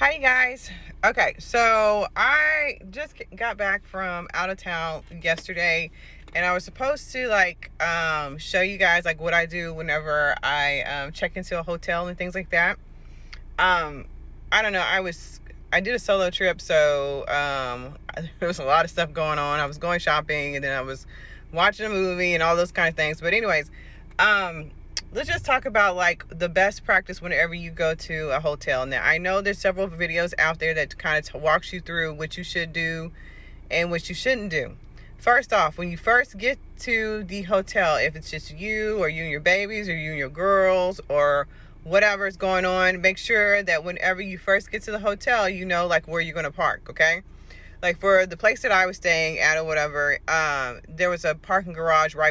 Hi, you guys. Okay, so I just got back from out of town yesterday, and I was supposed to show you guys like what I do whenever I check into a hotel and things like that. Um, I don't know. I did a solo trip, so there was a lot of stuff going on. I was going shopping, and then I was watching a movie and all those kind of things. But anyways, um, let's just talk about like the best practice whenever you go to a hotel. Now, I know there's several videos out there that kind of walks you through what you should do and what you shouldn't do. First off, when you first get to the hotel, if it's just you or you and your babies or you and your girls or whatever is going on, make sure that whenever you first get to the hotel, you know like where you're going to park, okay? Like for the place that I was staying at or whatever, there was a parking garage um,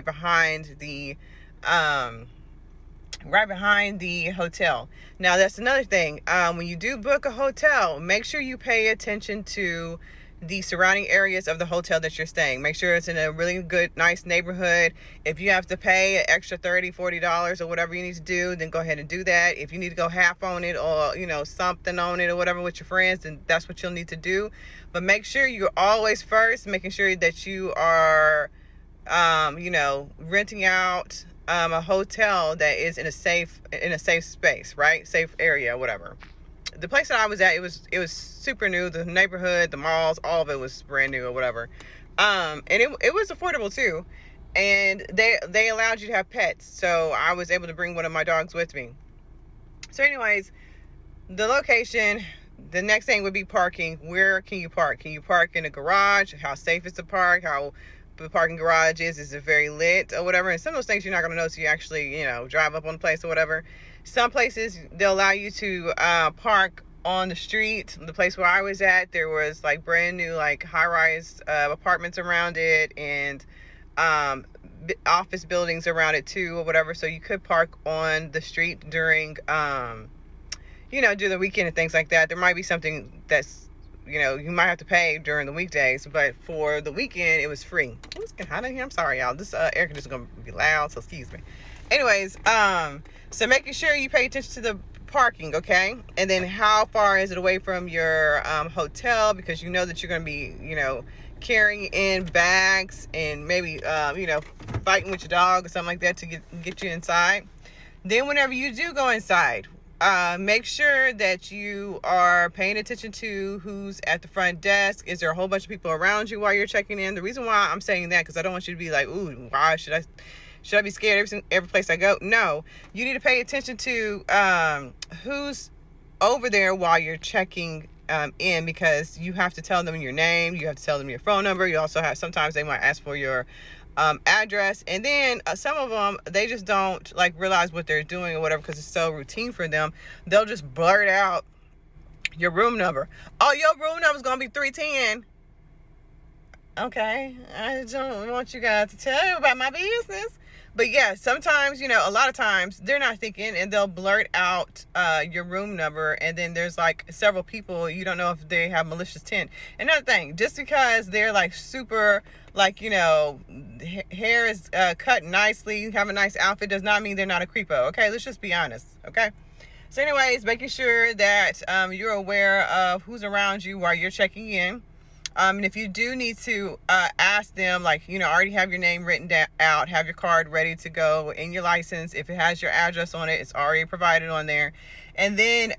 right behind the hotel. Now that's another thing. When you do book a hotel, make sure you pay attention to the surrounding areas of the hotel that you're staying. Make sure it's in a really good, nice neighborhood. If you have to pay an extra $30, $40 or whatever you need to do, then go ahead and do that. If you need to go half on it or, something on it or whatever with your friends, then that's what you'll need to do. But make sure you're always first, making sure that you are, renting out a hotel that is in a safe space, right? Safe area, whatever. The place that I was at, it was super new. The neighborhood, the malls, all of it was brand new or whatever. And it was affordable too. And they allowed you to have pets, so I was able to bring one of my dogs with me. So, anyways, the location. The next thing would be parking. Where can you park? Can you park in a garage? How safe is the park? How the parking garage is it very lit or whatever? And some of those things you're not going to know until you actually, drive up on the place or whatever. Some places, they'll allow you to park on the street. The place where I was at, there was like brand new like high-rise apartments around it and office buildings around it too or whatever. So you could park on the street during during the weekend and things like that. There might be something that's, you might have to pay during the weekdays, but for the weekend, it was free. It's getting hot in here. I'm sorry, y'all. This air conditioner is going to be loud, so excuse me. Anyways, so making sure you pay attention to the parking, okay? And then how far is it away from your hotel? Because you know that you're going to be, carrying in bags and maybe, fighting with your dog or something like that to get you inside. Then whenever you do go inside, make sure that you are paying attention to who's at the front desk. Is there a whole bunch of people around you while you're checking in? The reason why I'm saying that, because I don't want you to be like, ooh, why should I be scared every place I go? No, you need to pay attention to who's over there while you're checking in, because you have to tell them your name, you have to tell them your phone number. You also have, sometimes they might ask for your address, and then some of them, they just don't like realize what they're doing or whatever because it's so routine for them. They'll just blurt out your room number. Oh, your room number is gonna be 310. Okay, I don't want you guys to tell you about my business. But yeah, sometimes, a lot of times they're not thinking and they'll blurt out your room number, and then there's like several people, you don't know if they have malicious intent. Another thing, just because they're like super, like, hair is cut nicely, have a nice outfit, does not mean they're not a creepo, okay? Let's just be honest, okay? So anyways, making sure that you're aware of who's around you while you're checking in. And if you do need to ask them, like, already have your name written out, have your card ready to go in your license. If it has your address on it, it's already provided on there. And then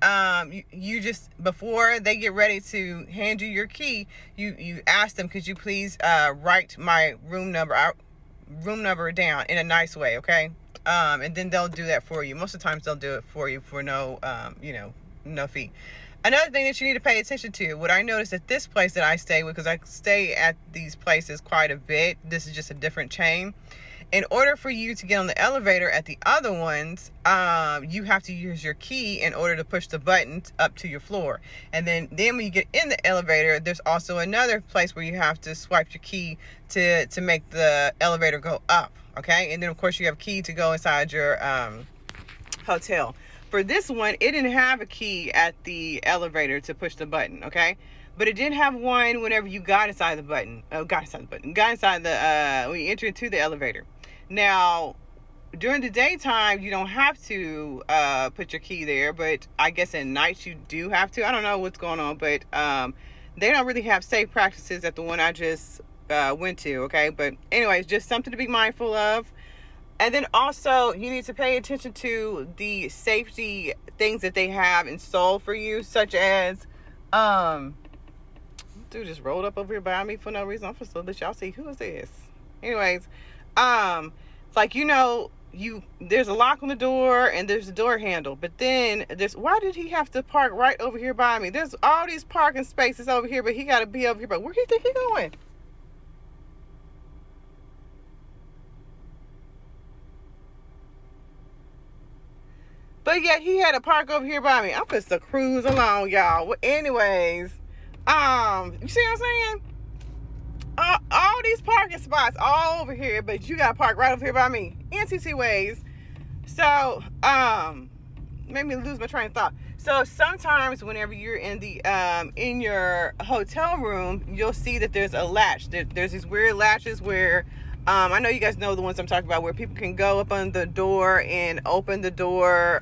you just, before they get ready to hand you your key, you ask them, could you please write my room number down in a nice way, okay? And then they'll do that for you. Most of the times they'll do it for you for no fee. Another thing that you need to pay attention to, what I noticed at this place that I stay with, because I stay at these places quite a bit, this is just a different chain. In order for you to get on the elevator at the other ones, you have to use your key in order to push the button up to your floor. And then when you get in the elevator, there's also another place where you have to swipe your key to make the elevator go up, okay? And then, of course, you have a key to go inside your hotel. For this one, it didn't have a key at the elevator to push the button, okay? But it did have one whenever you got inside when you enter into the elevator. Now, during the daytime, you don't have to put your key there, but I guess at night you do have to. I don't know what's going on, but they don't really have safe practices at the one I just went to, okay? But anyways, just something to be mindful of. And then also, you need to pay attention to the safety things that they have installed for you, such as, dude just rolled up over here by me for no reason. I'm supposed to let y'all see, who is this? Anyways, it's like, there's a lock on the door and there's a door handle, but then why did he have to park right over here by me? There's all these parking spaces over here, but he got to be over here. But where do you think he's going? But yet he had to park over here by me. I'm just to cruise along, y'all. Well, anyways, you see what I'm saying? All these parking spots all over here, but you gotta park right over here by me. NCC ways. So, made me lose my train of thought. So sometimes whenever you're in the in your hotel room, you'll see that there's a latch. There's these weird latches where I know you guys know the ones I'm talking about, where people can go up on the door and open the door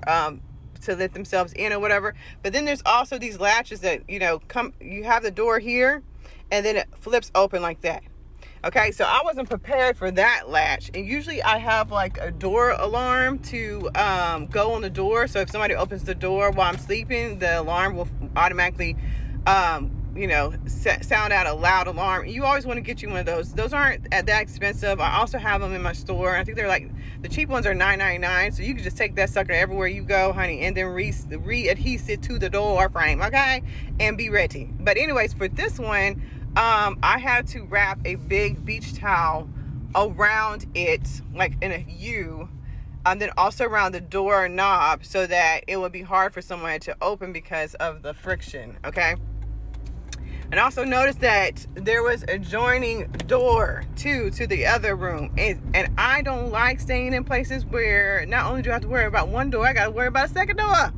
to let themselves in or whatever. But then there's also these latches that, you have the door here and then it flips open like that. Okay, so I wasn't prepared for that latch. And usually I have like a door alarm to go on the door. So if somebody opens the door while I'm sleeping, the alarm will automatically sound out a loud alarm. You always want to get you one of those. Those aren't that expensive. I also have them in my store. I think they're like, the cheap ones are $9.99. So you can just take that sucker everywhere you go, honey, and then re-adhese it to the door frame, okay? And be ready. But anyways, for this one, I had to wrap a big beach towel around it, like in a U, and then also around the door knob, so that it would be hard for someone to open because of the friction, okay? And also notice that there was a joining door to the other room. And I don't like staying in places where not only do I have to worry about one door, I got to worry about a second door.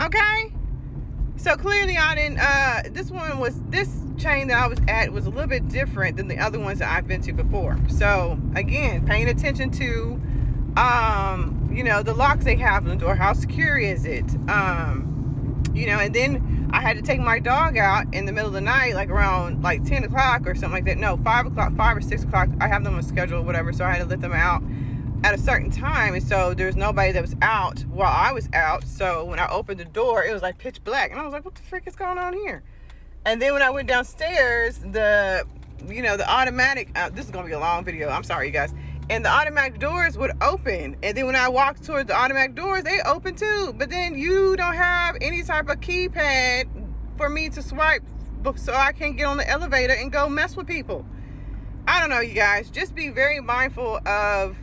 Okay? So clearly I didn't, this chain that I was at was a little bit different than the other ones that I've been to before. So again, paying attention to, the locks they have on the door. How secure is it? And then I had to take my dog out in the middle of the night, like around 10 o'clock or something like that. No, 5 o'clock, 5 or 6 o'clock. I have them on schedule or whatever. So I had to let them out at a certain time. And so there's nobody that was out while I was out. So when I opened the door, it was like pitch black. And I was like, what the frick is going on here? And then when I went downstairs, the automatic, this is going to be a long video. I'm sorry, you guys. And the automatic doors would open. And then when I walked towards the automatic doors, they open too. But then you don't have any type of keypad for me to swipe so I can get on the elevator and go mess with people. I don't know, you guys. Just be very mindful of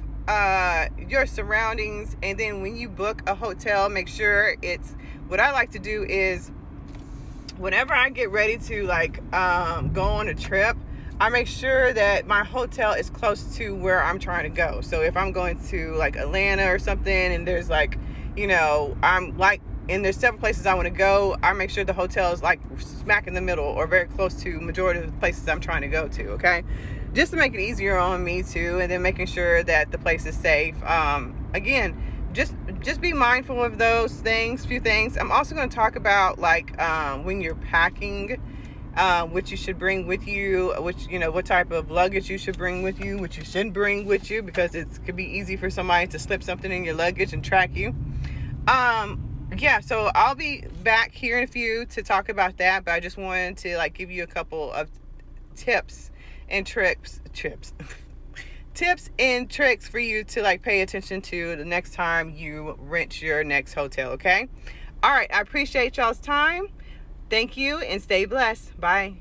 your surroundings. And then when you book a hotel, make sure what I like to do is whenever I get ready to go on a trip, I make sure that my hotel is close to where I'm trying to go. So if I'm going to Atlanta or something, and there's and there's several places I want to go, I make sure the hotel is smack in the middle or very close to majority of the places I'm trying to go to, okay? Just to make it easier on me too, and then making sure that the place is safe. Again, just be mindful of those few things. I'm also going to talk about when you're packing, what you should bring with you, what type of luggage you should bring with you, what you shouldn't bring with you, because it could be easy for somebody to slip something in your luggage and track you. So I'll be back here in a few to talk about that, but I just wanted to give you a couple of tips and tips and tricks for you to pay attention to the next time you rent your next hotel, okay? All right, I appreciate y'all's time. Thank you and stay blessed. Bye.